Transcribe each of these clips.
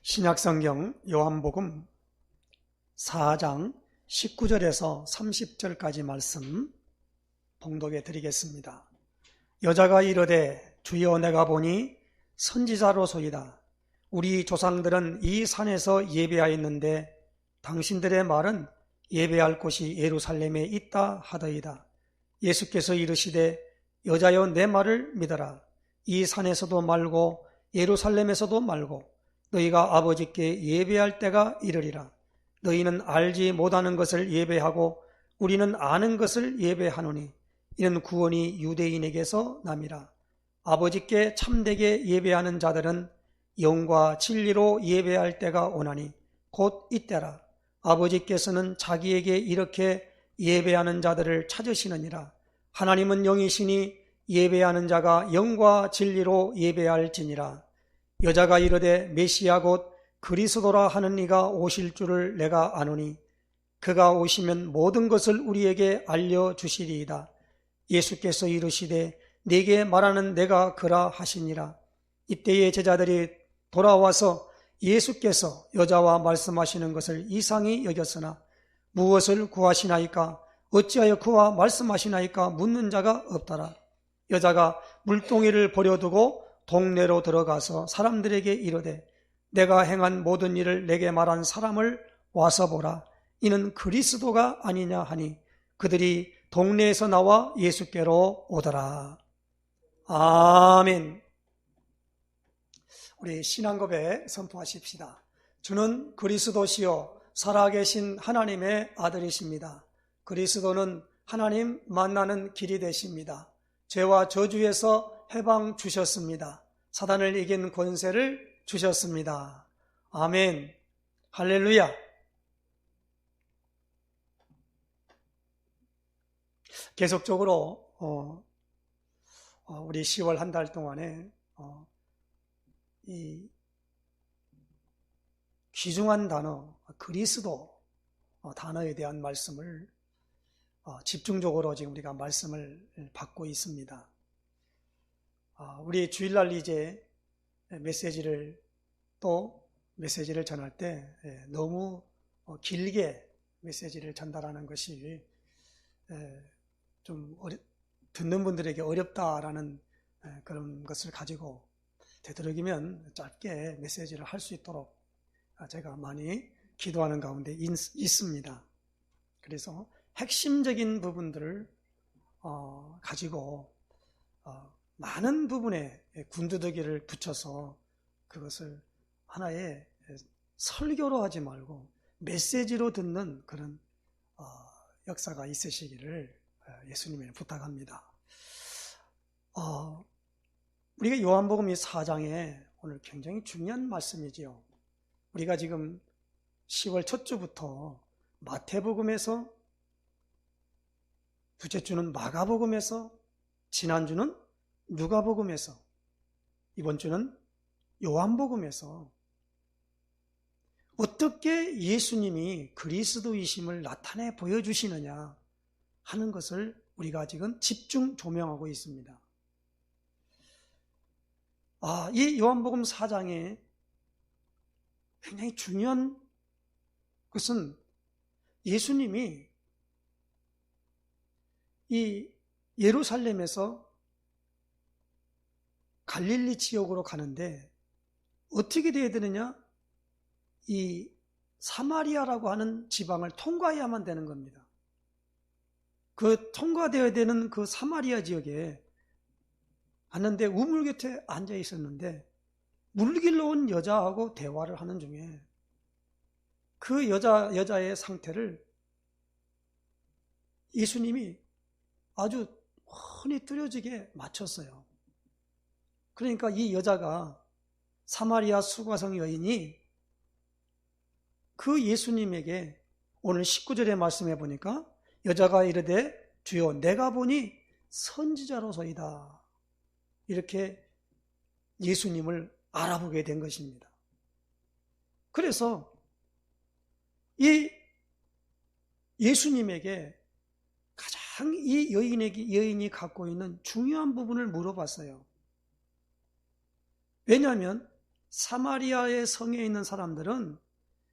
신약성경 요한복음 4장 19절에서 30절까지 말씀 봉독해 드리겠습니다. 여자가 이르되 주여 내가 보니 선지자로소이다. 우리 조상들은 이 산에서 예배하였는데 당신들의 말은 예배할 곳이 예루살렘에 있다 하더이다. 예수께서 이르시되 여자여 내 말을 믿어라. 이 산에서도 말고 예루살렘에서도 말고 너희가 아버지께 예배할 때가 이르리라. 너희는 알지 못하는 것을 예배하고 우리는 아는 것을 예배하노니 이는 구원이 유대인에게서 남이라. 아버지께 참되게 예배하는 자들은 영과 진리로 예배할 때가 오나니 곧 이때라. 아버지께서는 자기에게 이렇게 예배하는 자들을 찾으시느니라. 하나님은 영이시니 예배하는 자가 영과 진리로 예배할지니라. 여자가 이르되 메시아 곧 그리스도라 하는 이가 오실 줄을 내가 아노니 그가 오시면 모든 것을 우리에게 알려주시리이다. 예수께서 이르시되 네게 말하는 내가 그라 하시니라. 이때에 제자들이 돌아와서 예수께서 여자와 말씀하시는 것을 이상히 여겼으나 무엇을 구하시나이까 어찌하여 그와 말씀하시나이까 묻는 자가 없더라. 여자가 물동이를 버려두고 동네로 들어가서 사람들에게 이르되 내가 행한 모든 일을 내게 말한 사람을 와서 보라. 이는 그리스도가 아니냐 하니 그들이 동네에서 나와 예수께로 오더라. 아멘. 우리 신앙고백 선포하십시다. 주는 그리스도시요 살아계신 하나님의 아들이십니다. 그리스도는 하나님 만나는 길이 되십니다. 죄와 저주에서 해방 주셨습니다. 사단을 이긴 권세를 주셨습니다. 아멘. 할렐루야. 계속적으로 우리 10월 한 달 동안에 이 귀중한 단어 그리스도 단어에 대한 말씀을 집중적으로 지금 우리가 말씀을 받고 있습니다. 우리 주일날 이제 메시지를 전할 때 너무 길게 메시지를 전달하는 것이 좀 듣는 분들에게 어렵다라는 그런 것을 가지고 되도록이면 짧게 메시지를 할 수 있도록 제가 많이 기도하는 가운데 있습니다. 그래서 핵심적인 부분들을 가지고 많은 부분에 군두더기를 붙여서 그것을 하나의 설교로 하지 말고 메시지로 듣는 그런 역사가 있으시기를 예수님에 부탁합니다. 우리가 요한복음 이 4장에 오늘 굉장히 중요한 말씀이지요. 우리가 지금 10월 첫 주부터 마태복음에서, 둘째 주는 마가복음에서, 지난주는 누가복음에서, 이번 주는 요한복음에서 어떻게 예수님이 그리스도이심을 나타내 보여주시느냐 하는 것을 우리가 지금 집중 조명하고 있습니다. 이 요한복음 4장에 굉장히 중요한 것은 예수님이 이 예루살렘에서 갈릴리 지역으로 가는데 어떻게 되어야 되느냐? 이 사마리아라고 하는 지방을 통과해야만 되는 겁니다. 그 통과되어야 되는 그 사마리아 지역에 갔는데 우물 곁에 앉아 있었는데 물길로 온 여자하고 대화를 하는 중에 그 여자의 상태를 예수님이 아주 훤히 뚜렷하게 맞췄어요. 그러니까 이 여자가 사마리아 수가성 여인이 그 예수님에게 오늘 19절에 말씀해 보니까 여자가 이르되 주여 내가 보니 선지자로소이다. 이렇게 예수님을 알아보게 된 것입니다. 그래서 이 예수님에게 가장 이 여인이 갖고 있는 중요한 부분을 물어봤어요. 왜냐하면 사마리아의 성에 있는 사람들은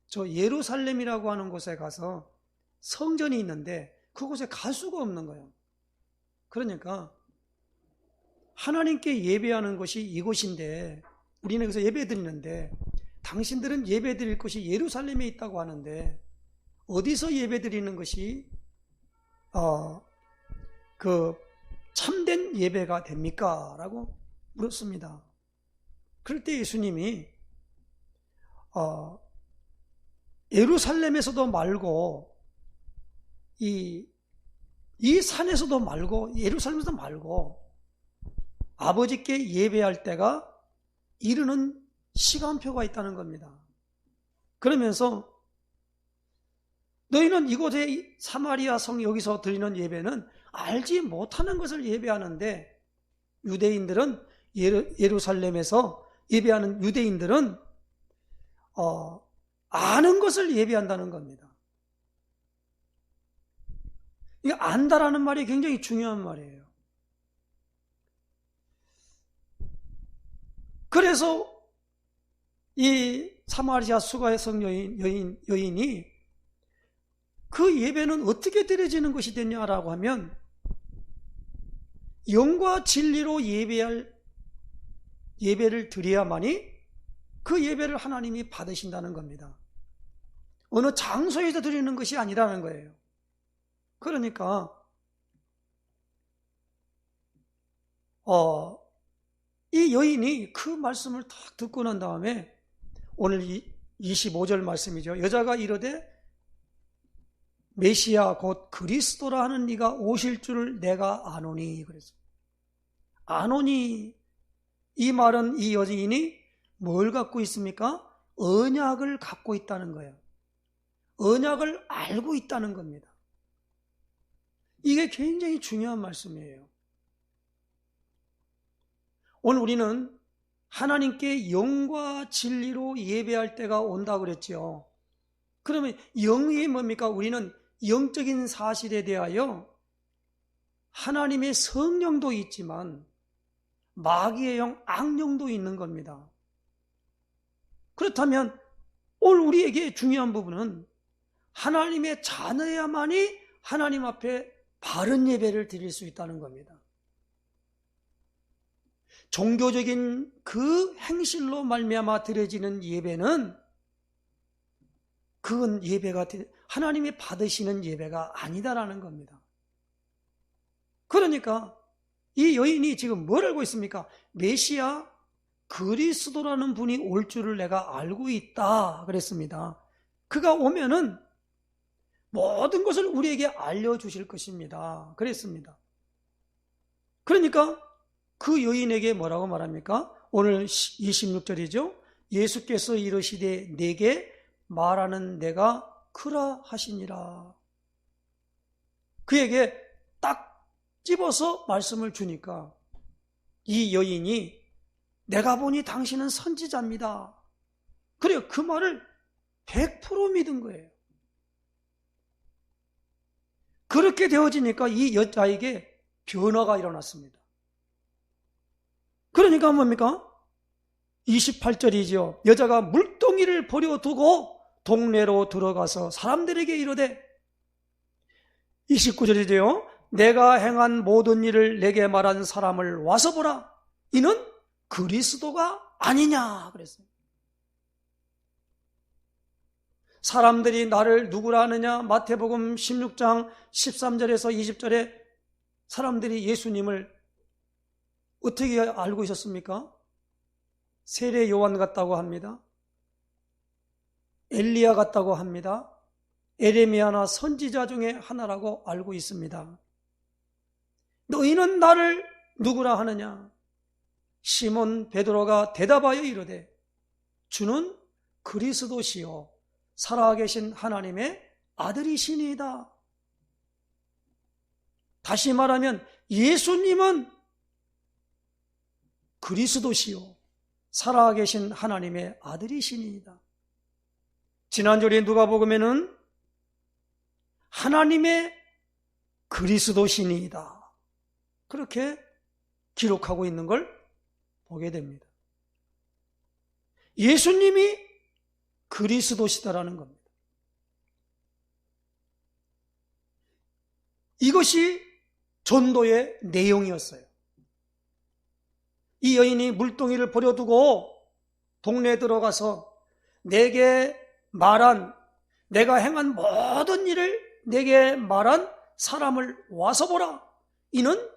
저 예루살렘이라고 하는 곳에 가서 성전이 있는데 그곳에 갈 수가 없는 거예요. 그러니까 하나님께 예배하는 곳이 이곳인데, 우리는 여기서 예배 드리는데 당신들은 예배 드릴 곳이 예루살렘에 있다고 하는데 어디서 예배 드리는 것이 그 참된 예배가 됩니까? 라고 물었습니다. 그럴 때 예수님이 예루살렘에서도 말고 이 산에서도 말고 예루살렘에서도 말고 아버지께 예배할 때가 이르는 시간표가 있다는 겁니다. 그러면서 너희는 이곳에 사마리아 성 여기서 드리는 예배는 알지 못하는 것을 예배하는데, 유대인들은 예루살렘에서 예배하는 유대인들은 아는 것을 예배한다는 겁니다. 이 안다라는 말이 굉장히 중요한 말이에요. 그래서 이 사마리아 수가의 성 여인이 그 예배는 어떻게 드려지는 것이 되냐라고 하면 영과 진리로 예배를 드려야만이 그 예배를 하나님이 받으신다는 겁니다. 어느 장소에서 드리는 것이 아니라는 거예요. 그러니까 이 여인이 그 말씀을 딱 듣고 난 다음에 오늘 25절 말씀이죠. 여자가 이르되 메시아 곧 그리스도라 하는 네가 오실 줄을 내가 아노니. 그랬어요. 아노니, 이 말은 이 여인이 뭘 갖고 있습니까? 언약을 갖고 있다는 거예요. 언약을 알고 있다는 겁니다. 이게 굉장히 중요한 말씀이에요. 오늘 우리는 하나님께 영과 진리로 예배할 때가 온다고 그랬죠. 그러면 영이 뭡니까? 우리는 영적인 사실에 대하여 하나님의 성령도 있지만 마귀의 영, 악령도 있는 겁니다. 그렇다면 오늘 우리에게 중요한 부분은 하나님의 자녀야만이 하나님 앞에 바른 예배를 드릴 수 있다는 겁니다. 종교적인 그 행실로 말미암아 드려지는 예배는 그건 예배가 하나님이 받으시는 예배가 아니다라는 겁니다. 그러니까 이 여인이 지금 뭘 알고 있습니까? 메시아 그리스도라는 분이 올 줄을 내가 알고 있다 그랬습니다. 그가 오면은 모든 것을 우리에게 알려주실 것입니다 그랬습니다. 그러니까 그 여인에게 뭐라고 말합니까? 오늘 26절이죠. 예수께서 이르시되 내게 말하는 내가 크라 하시니라. 그에게 딱 집어서 말씀을 주니까 이 여인이 내가 보니 당신은 선지자입니다. 그래요. 그 말을 100% 믿은 거예요. 그렇게 되어지니까 이 여자에게 변화가 일어났습니다. 그러니까 뭡니까? 28절이죠. 여자가 물동이를 버려두고 동네로 들어가서 사람들에게 이르되, 29절이죠. 내가 행한 모든 일을 내게 말한 사람을 와서 보라. 이는 그리스도가 아니냐 그랬어요. 사람들이 나를 누구라 하느냐? 마태복음 16장 13절에서 20절에 사람들이 예수님을 어떻게 알고 있었습니까? 세례 요한 같다고 합니다. 엘리야 같다고 합니다. 에레미야나 선지자 중에 하나라고 알고 있습니다. 너희는 나를 누구라 하느냐? 시몬 베드로가 대답하여 이르되 주는 그리스도시요 살아계신 하나님의 아들이시니이다. 다시 말하면 예수님은 그리스도시요 살아계신 하나님의 아들이시니이다. 지난주에 누가복음에는 하나님의 그리스도시니이다 그렇게 기록하고 있는 걸 보게 됩니다. 예수님이 그리스도시다라는 겁니다. 이것이 전도의 내용이었어요. 이 여인이 물동이를 버려두고 동네에 들어가서 내게 말한, 내가 행한 모든 일을 내게 말한 사람을 와서 보라. 이는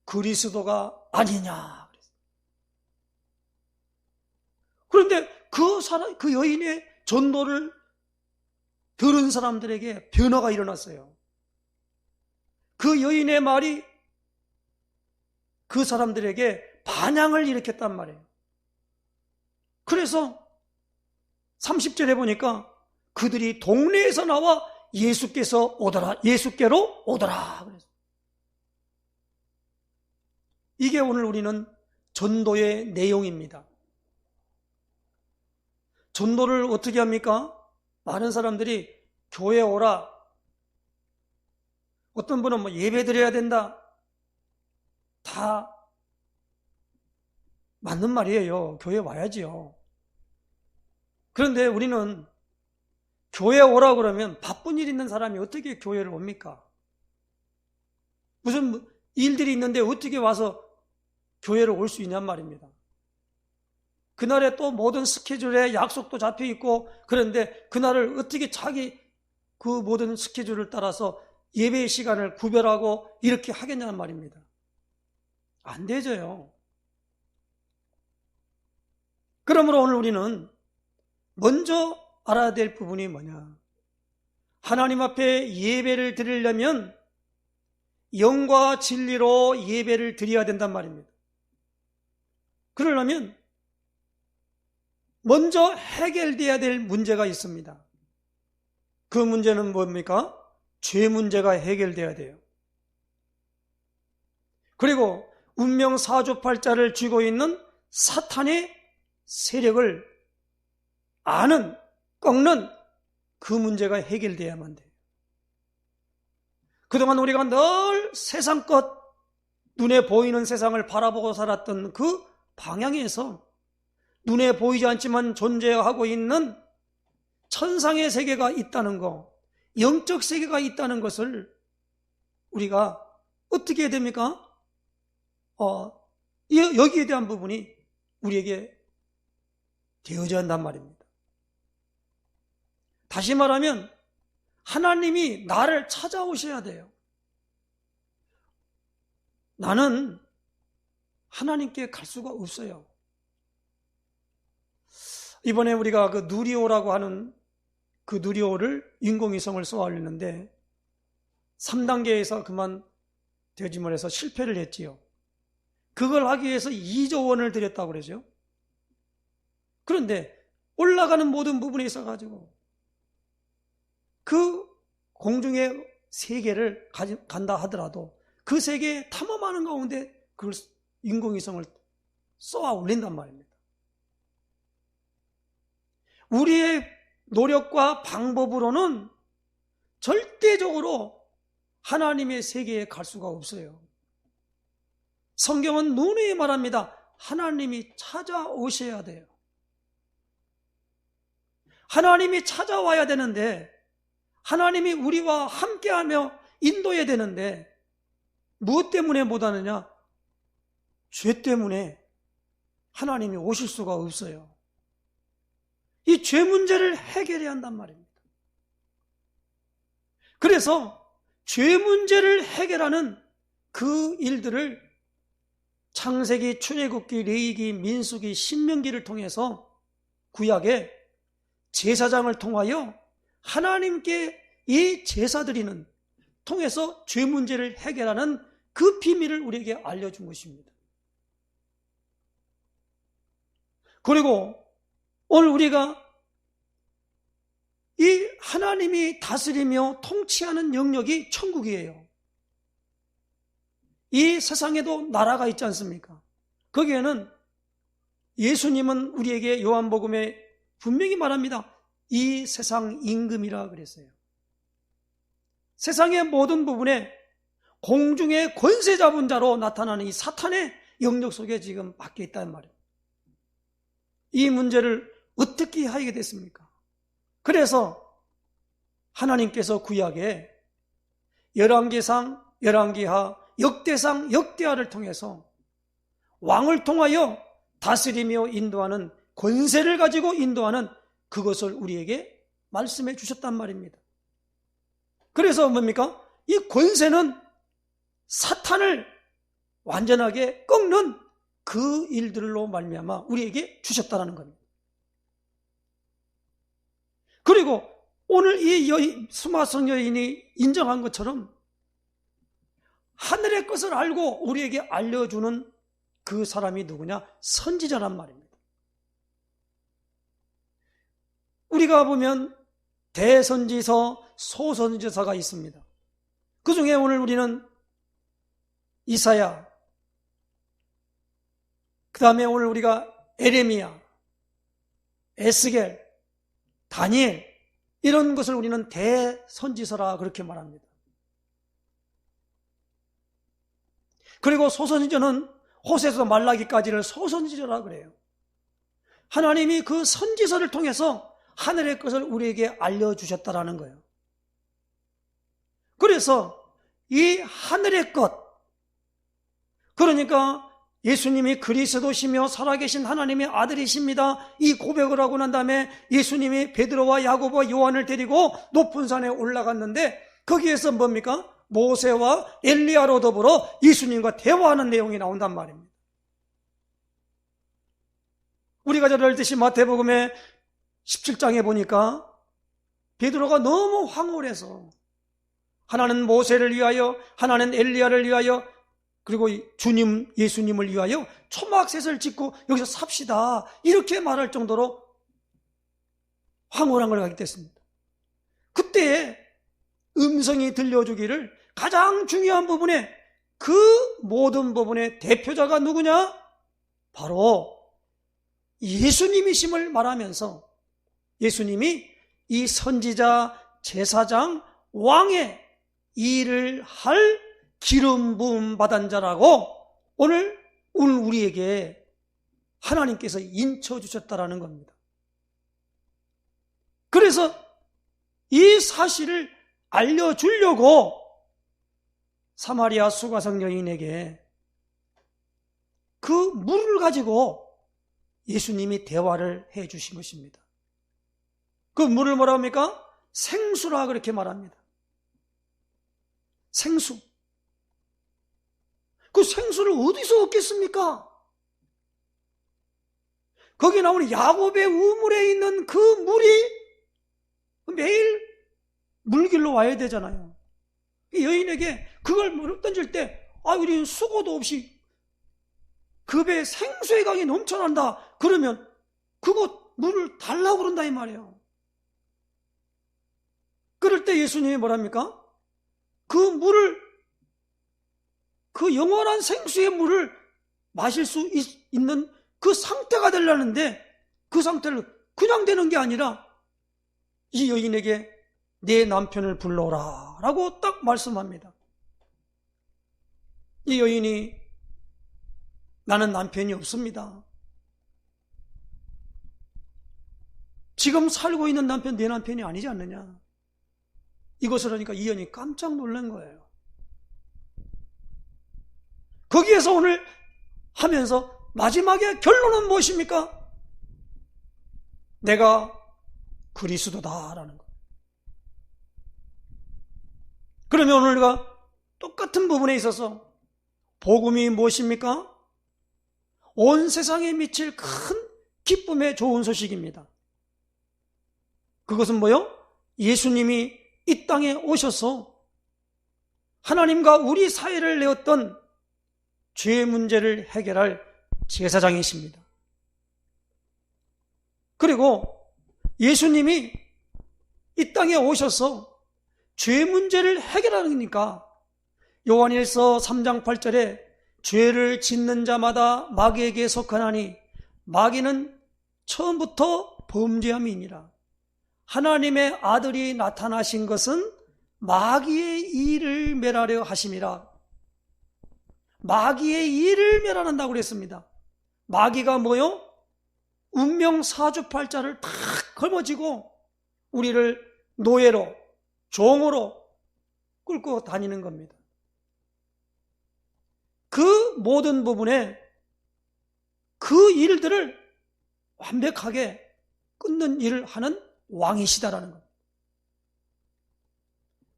그리스도가 아니냐. 그런데 그 여인의 전도를 들은 사람들에게 변화가 일어났어요. 그 여인의 말이 그 사람들에게 반향을 일으켰단 말이에요. 그래서 30절에 보니까 그들이 동네에서 나와 예수께로 오더라. 그래서 이게 오늘 우리는 전도의 내용입니다. 전도를 어떻게 합니까? 많은 사람들이 교회 오라. 어떤 분은 예배 드려야 된다. 다 맞는 말이에요. 교회 와야지요. 그런데 우리는 교회 오라 그러면 바쁜 일 있는 사람이 어떻게 교회를 옵니까? 무슨 일들이 있는데 어떻게 와서 교회를 올 수 있냔 말입니다. 그날에 또 모든 스케줄에 약속도 잡혀 있고, 그런데 그날을 어떻게 자기 그 모든 스케줄을 따라서 예배의 시간을 구별하고 이렇게 하겠냐는 말입니다. 안 되죠요. 그러므로 오늘 우리는 먼저 알아야 될 부분이 뭐냐? 하나님 앞에 예배를 드리려면 영과 진리로 예배를 드려야 된단 말입니다. 그러려면 먼저 해결돼야 될 문제가 있습니다. 그 문제는 뭡니까? 죄 문제가 해결돼야 돼요. 그리고 운명 사주팔자를 쥐고 있는 사탄의 세력을 아는, 꺾는 그 문제가 해결돼야만 돼요. 그동안 우리가 늘 세상 것, 눈에 보이는 세상을 바라보고 살았던 그 방향에서 눈에 보이지 않지만 존재하고 있는 천상의 세계가 있다는 것, 영적 세계가 있다는 것을 우리가 어떻게 해야 됩니까? 여기에 대한 부분이 우리에게 되어져야 한단 말입니다. 다시 말하면 하나님이 나를 찾아오셔야 돼요. 나는 하나님께 갈 수가 없어요. 이번에 우리가 그 누리호라고 하는 그 누리호를 인공위성을 쏘아올리는데 3단계에서 그만 되어짐을 해서 실패를 했지요. 그걸 하기 위해서 2조 원을 들였다고 그러죠. 그런데 올라가는 모든 부분에 있어가지고 그 공중의 세계를 간다 하더라도 그 세계에 탐험하는 가운데 그걸 인공위성을 쏘아 올린단 말입니다. 우리의 노력과 방법으로는 절대적으로 하나님의 세계에 갈 수가 없어요. 성경은 누누이 말합니다. 하나님이 찾아오셔야 돼요. 하나님이 찾아와야 되는데, 하나님이 우리와 함께하며 인도해야 되는데 무엇 때문에 못하느냐? 죄 때문에 하나님이 오실 수가 없어요. 이 죄 문제를 해결해야 한단 말입니다. 그래서 죄 문제를 해결하는 그 일들을 창세기, 출애굽기, 레위기, 민수기, 신명기를 통해서 구약에 제사장을 통하여 하나님께 이 제사드리는 통해서 죄 문제를 해결하는 그 비밀을 우리에게 알려준 것입니다. 그리고 오늘 우리가 이 하나님이 다스리며 통치하는 영역이 천국이에요. 이 세상에도 나라가 있지 않습니까? 거기에는 예수님은 우리에게 요한복음에 분명히 말합니다. 이 세상 임금이라 그랬어요. 세상의 모든 부분에 공중의 권세 잡은 자로 나타나는 이 사탄의 영역 속에 지금 박혀 있다는 말이에요. 이 문제를 어떻게 하게 됐습니까? 그래서 하나님께서 구약에 열왕기상, 열왕기하, 역대상, 역대하를 통해서 왕을 통하여 다스리며 인도하는 권세를 가지고 인도하는 그것을 우리에게 말씀해 주셨단 말입니다. 그래서 뭡니까? 이 권세는 사탄을 완전하게 꺾는 그 일들로 말미암아 우리에게 주셨다는 겁니다. 그리고 오늘 이 수마성 여인이 인정한 것처럼 하늘의 것을 알고 우리에게 알려주는 그 사람이 누구냐? 선지자란 말입니다. 우리가 보면 대선지서, 소선지서가 있습니다. 그 중에 오늘 우리는 이사야, 그 다음에 오늘 우리가 에레미야, 에스겔, 다니엘, 이런 것을 우리는 대선지서라 그렇게 말합니다. 그리고 소선지서는 호세에서 말라기까지를 소선지서라 그래요. 하나님이 그 선지서를 통해서 하늘의 것을 우리에게 알려주셨다라는 거예요. 그래서 이 하늘의 것, 그러니까 예수님이 그리스도시며 살아계신 하나님의 아들이십니다. 이 고백을 하고 난 다음에 예수님이 베드로와 야고보와 요한을 데리고 높은 산에 올라갔는데 거기에서 뭡니까? 모세와 엘리야로 더불어 예수님과 대화하는 내용이 나온단 말입니다. 우리가 잘 알듯이 마태복음의 17장에 보니까 베드로가 너무 황홀해서 하나는 모세를 위하여, 하나는 엘리야를 위하여, 그리고 주님 예수님을 위하여 초막셋을 짓고 여기서 삽시다 이렇게 말할 정도로 황홀한 걸 갖게 됐습니다. 그때 음성이 들려주기를 가장 중요한 부분에, 그 모든 부분의 대표자가 누구냐? 바로 예수님이심을 말하면서 예수님이 이 선지자, 제사장, 왕의 일을 할 기름 부음 받은 자라고 오늘 우리에게 하나님께서 인쳐 주셨다라는 겁니다. 그래서 이 사실을 알려주려고 사마리아 수가성 여인에게 그 물을 가지고 예수님이 대화를 해 주신 것입니다. 그 물을 뭐라 합니까? 생수라 그렇게 말합니다. 생수. 그 생수를 어디서 얻겠습니까? 거기 나오는 야곱의 우물에 있는 그 물이 매일 물길로 와야 되잖아요. 이 여인에게 그걸 물을 던질 때, 우리 수고도 없이 급에 생수의 강이 넘쳐난다. 그러면 그거 물을 달라고 그런다 이 말이에요. 그럴 때 예수님이 뭐랍니까? 그 물을, 그 영원한 생수의 물을 마실 수 있는 그 상태가 되려는데 그 상태를 그냥 되는 게 아니라 이 여인에게 내 남편을 불러라 라고 딱 말씀합니다. 이 여인이 나는 남편이 없습니다. 지금 살고 있는 남편 내 남편이 아니지 않느냐. 이것을 하니까 이 여인이 깜짝 놀란 거예요. 거기에서 오늘 하면서 마지막에 결론은 무엇입니까? 내가 그리스도다라는 거. 그러면 오늘 우리가 똑같은 부분에 있어서 복음이 무엇입니까? 온 세상에 미칠 큰 기쁨의 좋은 소식입니다. 그것은 뭐요? 예수님이 이 땅에 오셔서 하나님과 우리 사이를 내었던 죄 문제를 해결할 제사장이십니다. 그리고 예수님이 이 땅에 오셔서 죄 문제를 해결하니까 요한일서 3장 8절에 죄를 짓는 자마다 마귀에게 속하나니 마귀는 처음부터 범죄함이니라. 하나님의 아들이 나타나신 것은 마귀의 일을 멸하려 하심이라. 마귀의 일을 멸하는다고 그랬습니다. 마귀가 뭐요? 운명 사주팔자를 탁 걸머쥐고 우리를 노예로, 종으로 끌고 다니는 겁니다. 그 모든 부분에 그 일들을 완벽하게 끊는 일을 하는 왕이시다라는 겁니다.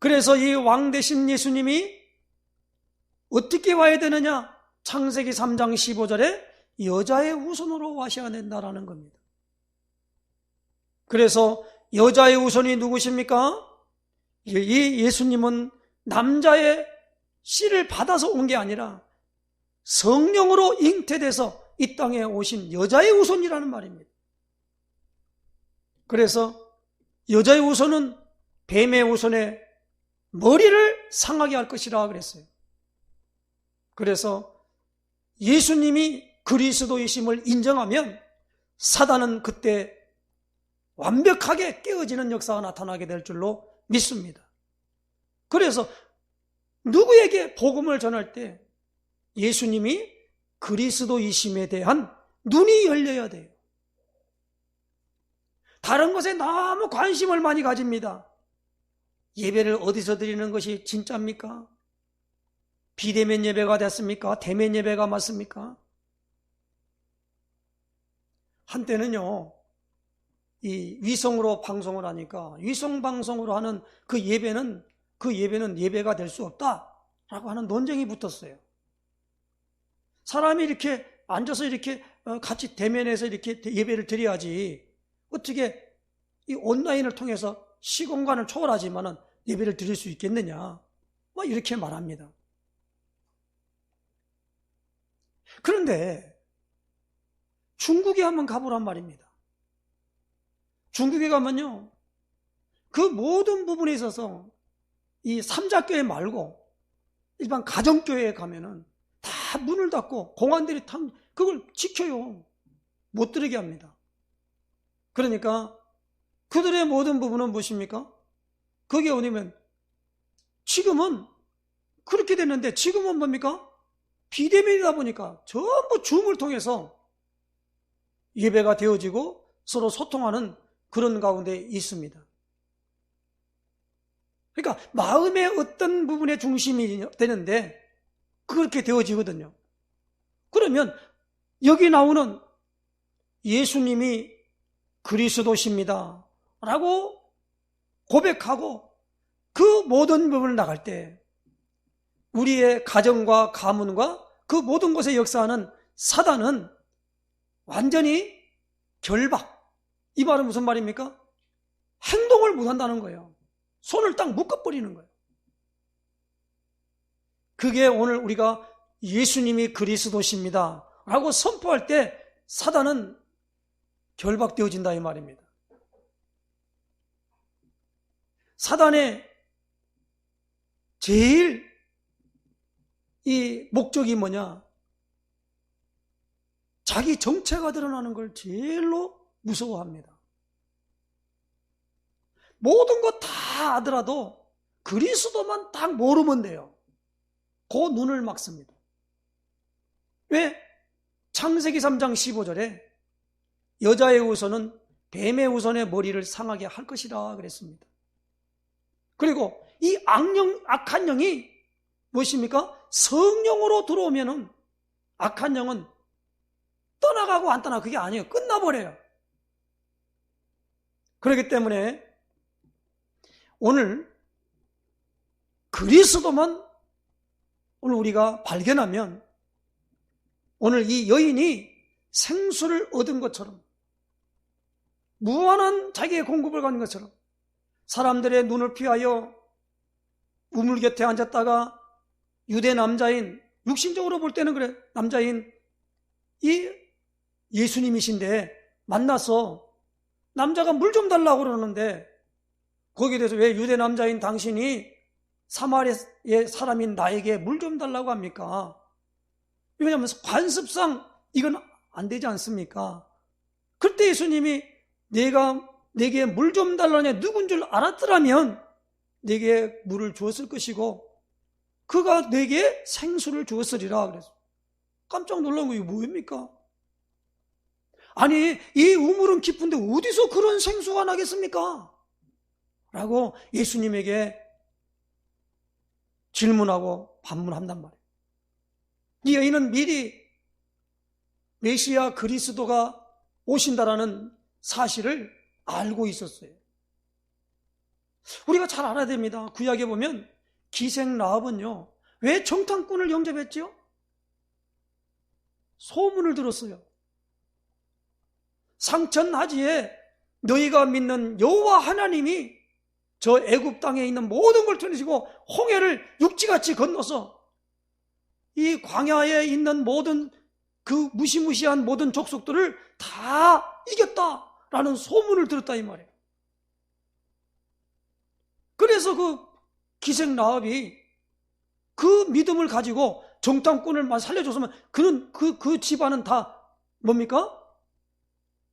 그래서 이 왕 대신 예수님이 어떻게 와야 되느냐? 창세기 3장 15절에 여자의 후손으로 와셔야 된다라는 겁니다. 그래서 여자의 후손이 누구십니까? 이 예수님은 남자의 씨를 받아서 온 게 아니라 성령으로 잉태돼서 이 땅에 오신 여자의 후손이라는 말입니다. 그래서 여자의 후손은 뱀의 후손의 머리를 상하게 할 것이라 그랬어요. 그래서 예수님이 그리스도이심을 인정하면 사단은 그때 완벽하게 깨어지는 역사가 나타나게 될 줄로 믿습니다. 그래서 누구에게 복음을 전할 때 예수님이 그리스도이심에 대한 눈이 열려야 돼요. 다른 것에 너무 관심을 많이 가집니다. 예배를 어디서 드리는 것이 진짜입니까? 비대면 예배가 됐습니까? 대면 예배가 맞습니까? 한때는요, 이 위성으로 방송을 하니까 위성 방송으로 하는 그 예배는 예배가 될 수 없다라고 하는 논쟁이 붙었어요. 사람이 이렇게 앉아서 이렇게 같이 대면해서 이렇게 예배를 드려야지 어떻게 이 온라인을 통해서 시공간을 초월하지만은 예배를 드릴 수 있겠느냐? 이렇게 말합니다. 그런데 중국에 한번 가보란 말입니다. 중국에 가면요, 그 모든 부분에 있어서 이 삼자교회 말고 일반 가정교회에 가면은 다 문을 닫고 공안들이 그걸 지켜요. 못 들게 합니다. 그러니까 그들의 모든 부분은 무엇입니까? 거기에 오면 지금은 그렇게 됐는데 지금은 뭡니까? 비대면이다 보니까 전부 줌을 통해서 예배가 되어지고 서로 소통하는 그런 가운데 있습니다. 그러니까 마음의 어떤 부분에 중심이 되는데 그렇게 되어지거든요. 그러면 여기 나오는 예수님이 그리스도십니다 라고 고백하고 그 모든 부분을 나갈 때 우리의 가정과 가문과 그 모든 곳에 역사하는 사단은 완전히 결박. 이 말은 무슨 말입니까? 행동을 못한다는 거예요. 손을 딱 묶어버리는 거예요. 그게 오늘 우리가 예수님이 그리스도십니다 라고 선포할 때 사단은 결박되어진다 이 말입니다. 사단의 제일 이 목적이 뭐냐? 자기 정체가 드러나는 걸 제일로 무서워합니다. 모든 것 다 아더라도 그리스도만 딱 모르면 돼요. 그 눈을 막습니다. 왜? 창세기 3장 15절에 여자의 후손은 뱀의 후손의 머리를 상하게 할 것이라 그랬습니다. 그리고 이 악한 영이 무엇입니까? 성령으로 들어오면은 악한 영은 떠나가고 안 떠나 그게 아니에요. 끝나버려요. 그렇기 때문에 오늘 그리스도만 오늘 우리가 발견하면 오늘 이 여인이 생수를 얻은 것처럼 무한한 자기의 공급을 가는 것처럼 사람들의 눈을 피하여 우물 곁에 앉았다가 유대 남자인, 육신적으로 볼 때는 그래, 남자인 이 예수님이신데 만나서 남자가 물 좀 달라고 그러는데 거기에 대해서 왜 유대 남자인 당신이 사마리아의 사람인 나에게 물 좀 달라고 합니까? 왜냐하면 관습상 이건 안 되지 않습니까? 그때 예수님이 내게 물 좀 달라냐 누군 줄 알았더라면 내게 물을 주었을 것이고 그가 내게 생수를 주었으리라 그래서 깜짝 놀란 거 이거 뭐입니까? 아니, 이 우물은 깊은데 어디서 그런 생수가 나겠습니까? 라고 예수님에게 질문하고 반문한단 말이에요. 이 여인은 미리 메시아 그리스도가 오신다라는 사실을 알고 있었어요. 우리가 잘 알아야 됩니다. 구약에 보면 기생 라합은요, 왜 정탐꾼을 영접했지요? 소문을 들었어요. 상천하지에 너희가 믿는 여호와 하나님이 저 애굽 땅에 있는 모든 걸 터내시고 홍해를 육지같이 건너서 이 광야에 있는 모든 그 무시무시한 모든 족속들을 다 이겼다라는 소문을 들었다 이 말이에요. 그래서 그 기생 라합이 그 믿음을 가지고 정탐꾼을 살려줬으면 그는 그 집안은 다 뭡니까?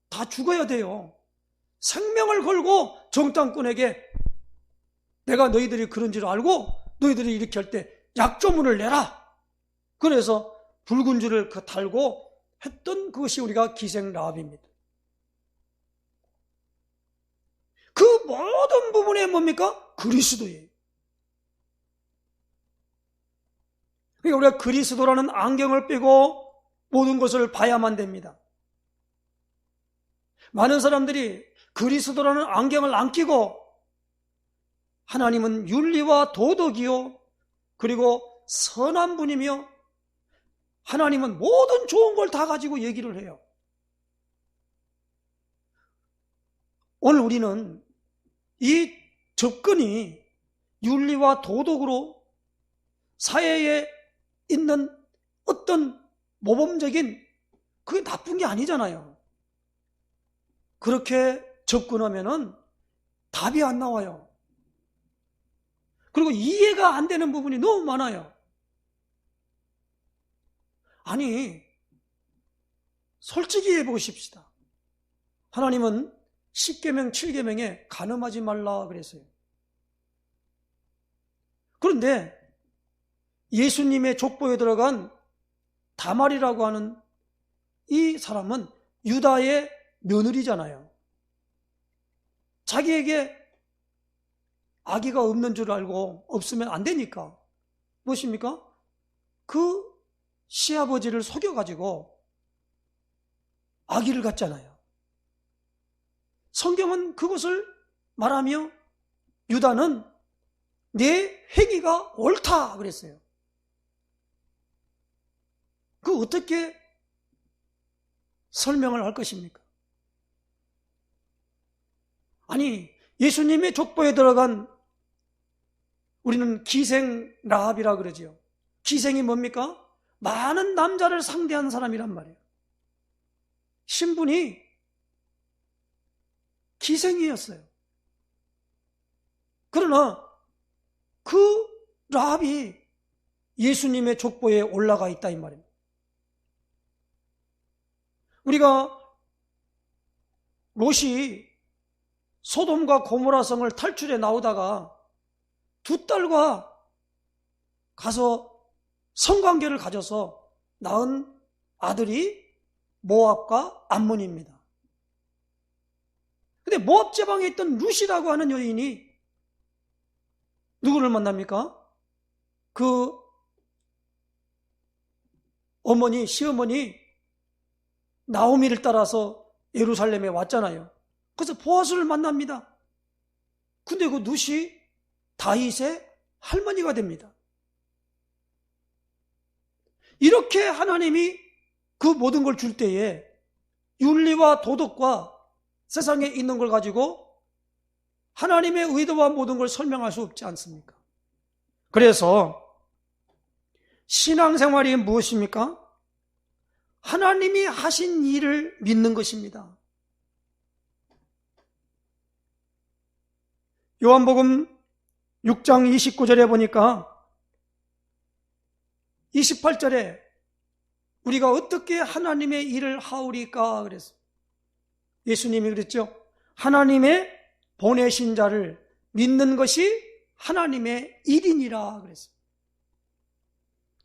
다 죽어야 돼요. 생명을 걸고 정탐꾼에게 내가 너희들이 그런 줄 알고 너희들이 이렇게 할 때 약조문을 내라. 그래서 붉은 줄을 달고 했던 그것이 우리가 기생 라합입니다. 그 모든 부분에 뭡니까? 그리스도예요. 그러니까 우리가 그리스도라는 안경을 빼고 모든 것을 봐야만 됩니다. 많은 사람들이 그리스도라는 안경을 안 끼고 하나님은 윤리와 도덕이요 그리고 선한 분이며 하나님은 모든 좋은 걸 다 가지고 얘기를 해요. 오늘 우리는 이 접근이 윤리와 도덕으로 사회에 있는 어떤 모범적인 그게 나쁜 게 아니잖아요. 그렇게 접근하면은 답이 안 나와요. 그리고 이해가 안 되는 부분이 너무 많아요. 아니, 솔직히 해보십시다. 하나님은 10계명, 7계명에 간음하지 말라 그랬어요. 그런데 예수님의 족보에 들어간 다말이라고 하는 이 사람은 유다의 며느리잖아요. 자기에게 아기가 없는 줄 알고 없으면 안 되니까 무엇입니까? 그 시아버지를 속여가지고 아기를 갖잖아요. 성경은 그것을 말하며 유다는 내 행위가 옳다 그랬어요. 그 어떻게 설명을 할 것입니까? 아니, 예수님의 족보에 들어간 우리는 기생 라합이라 그러지요. 기생이 뭡니까? 많은 남자를 상대한 사람이란 말이에요. 신분이 기생이었어요. 그러나 그 라합이 예수님의 족보에 올라가 있다 이 말입니다. 우리가 롯이 소돔과 고모라 성을 탈출해 나오다가 두 딸과 가서 성관계를 가져서 낳은 아들이 모압과 암몬입니다. 근데 모압 지방에 있던 룻이라고 하는 여인이 누구를 만납니까? 그 어머니, 시어머니 나오미를 따라서 예루살렘에 왔잖아요. 그래서 보아스를 만납니다. 근데 그 룻이 다윗의 할머니가 됩니다. 이렇게 하나님이 그 모든 걸 줄 때에 윤리와 도덕과 세상에 있는 걸 가지고 하나님의 의도와 모든 걸 설명할 수 없지 않습니까? 그래서 신앙생활이 무엇입니까? 하나님이 하신 일을 믿는 것입니다. 요한복음 6장 29절에 보니까 28절에 우리가 어떻게 하나님의 일을 하오리까 그랬어요. 예수님이 그랬죠. 하나님의 보내신 자를 믿는 것이 하나님의 일이니라 그랬어요.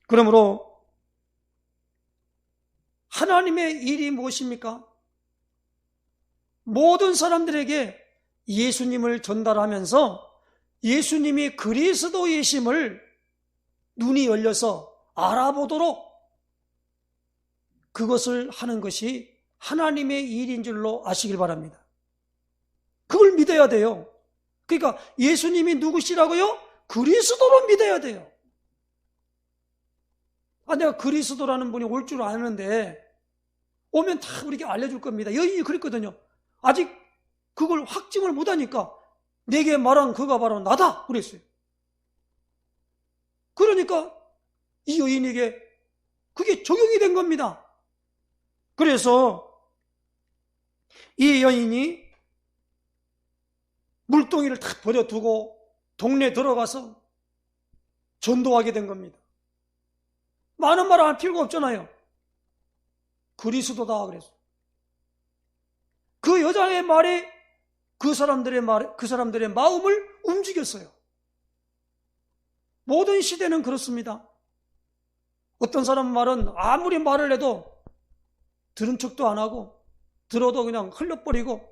그러므로 하나님의 일이 무엇입니까? 모든 사람들에게 예수님을 전달하면서 예수님이 그리스도이심을 눈이 열려서 알아보도록 그것을 하는 것이 하나님의 일인 줄로 아시길 바랍니다. 그걸 믿어야 돼요. 그러니까 예수님이 누구시라고요? 그리스도로 믿어야 돼요. 내가 그리스도라는 분이 올 줄 아는데 오면 다 우리에게 알려줄 겁니다. 여인이 그랬거든요. 아직 그걸 확증을 못하니까 내게 말한 그가 바로 나다 그랬어요. 그러니까 이 여인에게 그게 적용이 된 겁니다. 그래서 이 여인이 물동이를 탁 버려두고 동네 들어가서 전도하게 된 겁니다. 많은 말 할 필요가 없잖아요. 그리스도다 그래서 그 여자의 말이 그 사람들의 마음을 움직였어요. 모든 시대는 그렇습니다. 어떤 사람 말은 아무리 말을 해도 들은 척도 안 하고 들어도 그냥 흘려버리고,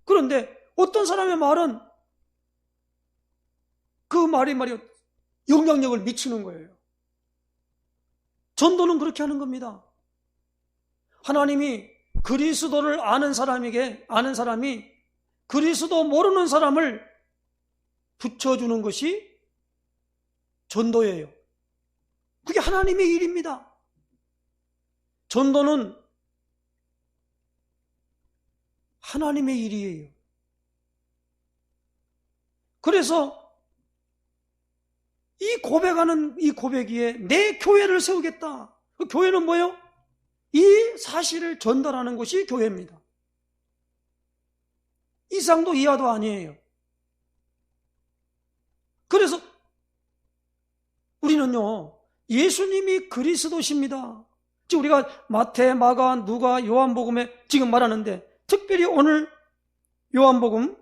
그런데 어떤 사람의 말은 그 말이 영향력을 미치는 거예요. 전도는 그렇게 하는 겁니다. 하나님이 그리스도를 아는 사람이 그리스도 모르는 사람을 붙여주는 것이 전도예요. 그게 하나님의 일입니다. 전도는 하나님의 일이에요. 그래서 이 고백이에 내 교회를 세우겠다. 그 교회는 뭐예요? 이 사실을 전달하는 것이 교회입니다. 이상도 이하도 아니에요. 그래서 우리는요, 예수님이 그리스도십니다. 지금 우리가 마태, 마가, 누가, 요한복음에 지금 말하는데, 특별히 오늘 요한복음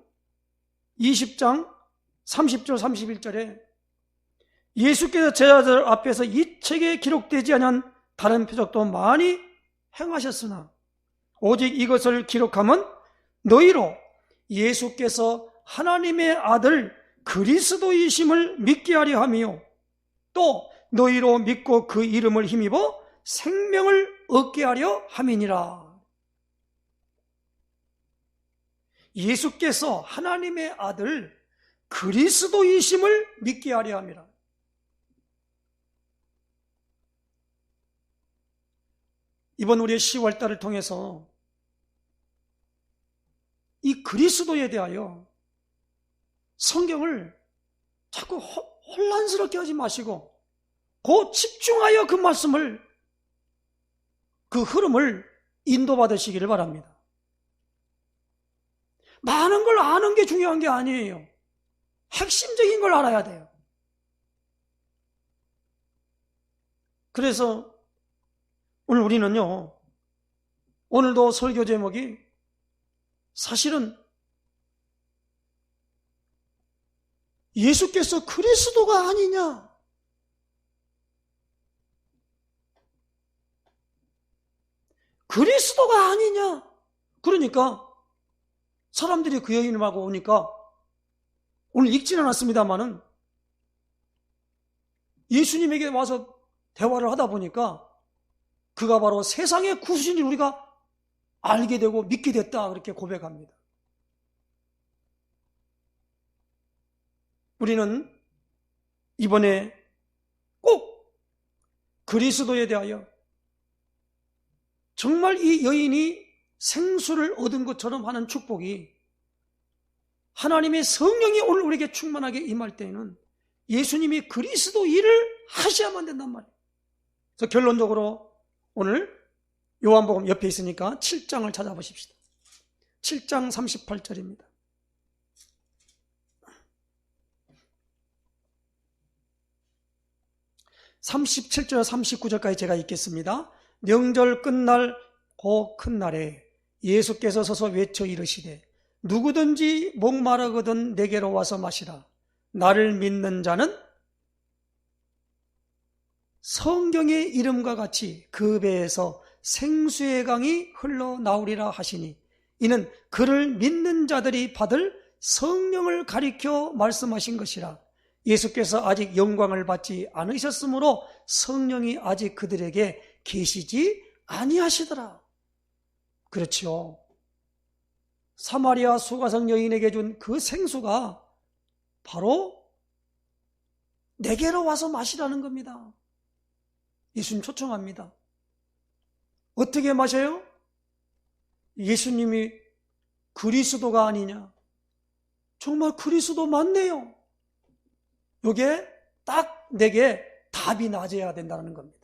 20장 30절 31절에 예수께서 제자들 앞에서 이 책에 기록되지 않은 다른 표적도 많이 행하셨으나 오직 이것을 기록하면 너희로 예수께서 하나님의 아들 그리스도이심을 믿게 하려 하며 또 너희로 믿고 그 이름을 힘입어 생명을 얻게 하려 함이니라. 예수께서 하나님의 아들 그리스도이심을 믿게 하려 함이라. 이번 우리의 10월달을 통해서 이 그리스도에 대하여 성경을 자꾸 혼란스럽게 하지 마시고 곧 집중하여 그 말씀을, 그 흐름을 인도받으시기를 바랍니다. 많은 걸 아는 게 중요한 게 아니에요. 핵심적인 걸 알아야 돼요. 그래서 오늘 우리는요, 오늘도 설교 제목이 사실은 예수께서 그리스도가 아니냐, 그리스도가 아니냐. 그러니까 사람들이 그 여인하고 오니까 오늘 읽지는 않았습니다만은 예수님에게 와서 대화를 하다 보니까 그가 바로 세상의 구주인을 우리가 알게 되고 믿게 됐다, 그렇게 고백합니다. 우리는 이번에 꼭 그리스도에 대하여 정말 이 여인이 생수를 얻은 것처럼 하는 축복이, 하나님의 성령이 오늘 우리에게 충만하게 임할 때에는 예수님이 그리스도 일을 하셔야만 된단 말이에요. 그래서 결론적으로 오늘 요한복음 옆에 있으니까 7장을 찾아보십시다. 7장 38절입니다. (37절) 39절까지 제가 읽겠습니다. 명절 끝날 그 큰 날에 예수께서 서서 외쳐 이르시되 누구든지 목마르거든 내게로 와서 마시라. 나를 믿는 자는 성경의 이름과 같이 그 배에서 생수의 강이 흘러나오리라 하시니 이는 그를 믿는 자들이 받을 성령을 가리켜 말씀하신 것이라. 예수께서 아직 영광을 받지 않으셨으므로 성령이 아직 그들에게 계시지 아니하시더라. 그렇죠. 사마리아 수가성 여인에게 준 그 생수가 바로 내게로 와서 마시라는 겁니다. 예수님 초청합니다. 어떻게 마셔요? 예수님이 그리스도가 아니냐? 정말 그리스도 맞네요. 이게 딱 내게 답이 나져야 된다는 겁니다.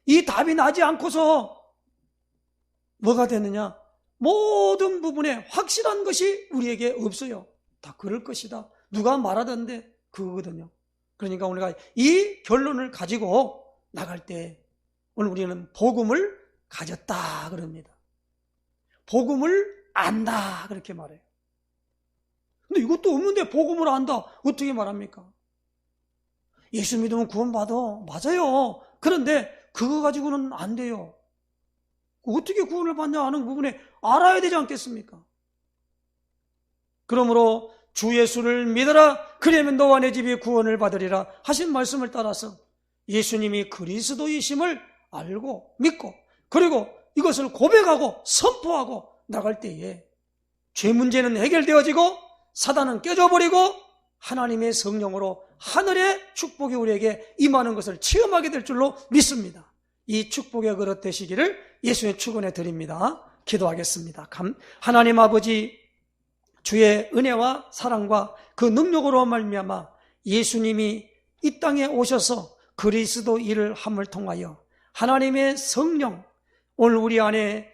이 답이 나지 않고서 뭐가 되느냐? 모든 부분에 확실한 것이 우리에게 없어요. 다 그럴 것이다. 누가 말하던데 그거거든요. 그러니까 우리가 이 결론을 가지고 나갈 때 오늘 우리는 복음을 가졌다 그럽니다. 복음을 안다 그렇게 말해요. 근데 이것도 없는데 복음을 안다 어떻게 말합니까? 예수 믿으면 구원받아. 맞아요. 그런데 그거 가지고는 안 돼요. 어떻게 구원을 받냐 하는 부분에 알아야 되지 않겠습니까? 그러므로 주 예수를 믿어라. 그러면 너와 내 집이 구원을 받으리라 하신 말씀을 따라서 예수님이 그리스도이심을 알고 믿고 그리고 이것을 고백하고 선포하고 나갈 때에 죄 문제는 해결되어지고 사단은 깨져버리고 하나님의 성령으로 하늘의 축복이 우리에게 임하는 것을 체험하게 될 줄로 믿습니다. 이 축복의 그릇 되시기를 예수의 축원해 드립니다. 기도하겠습니다. 하나님 아버지, 주의 은혜와 사랑과 그 능력으로 말미암아 예수님이 이 땅에 오셔서 그리스도 일을 함을 통하여 하나님의 성령 오늘 우리 안에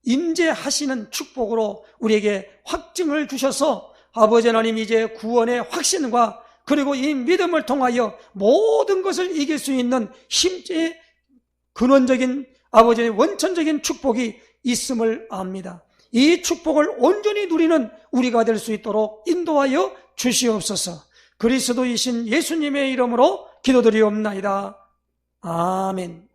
임재하시는 축복으로 우리에게 확증을 주셔서 아버지 하나님 이제 구원의 확신과 그리고 이 믿음을 통하여 모든 것을 이길 수 있는 힘의 근원적인 아버지의 원천적인 축복이 있음을 압니다. 이 축복을 온전히 누리는 우리가 될 수 있도록 인도하여 주시옵소서. 그리스도이신 예수님의 이름으로 기도드리옵나이다. 아멘.